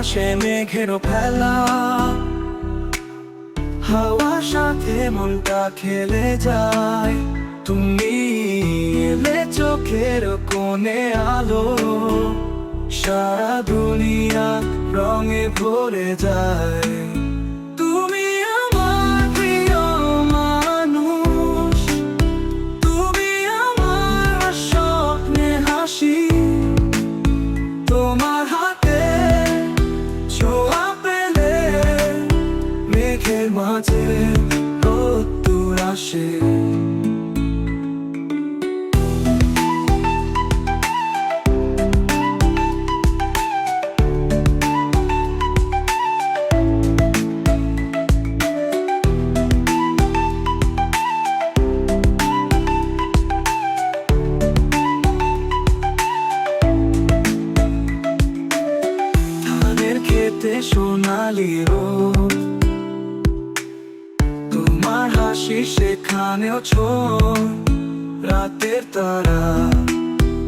আকাশে মেঘের ফেলা, হাওয়ার সাথে মনটা খেলে যায়। তুমি এলে চোখের কোণে আলো, সারা দুনিয়া রঙে ভরে যায়। তুমি আমার প্রিয় মানুষ, তুমি আমার স্বপ্নে হাসি। তোমার হাতে ছোঁয়া পেলে মেঘের মাঝে রোদ্দুর আসে। সোনালি রোদ, তোমার হাসি সেখানেও ছোঁয়। রাতের তারা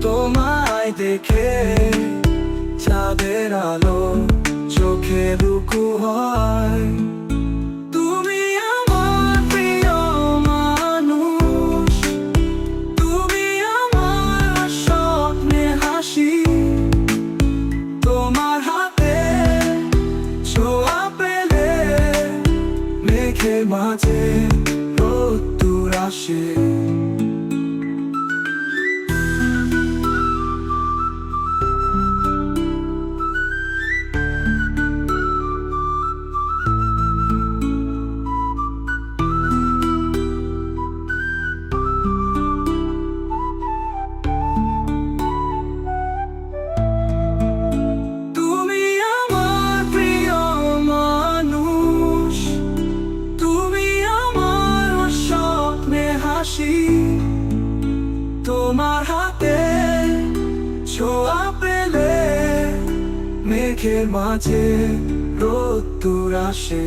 তোমায় দেখে, চাঁদের আলো চোখে লুকু হয়। তুমি আমার প্রিয় মানুষ, তুমি আমার স্বপ্নে হাসি। তোমার হাতে ছোঁয়া পেলে মেঘের মাঝে রোদ্দুর আসে। তোমার হাতে ছোঁয়া পেলে মেঘের মাঝে রোদ্দুর আসে।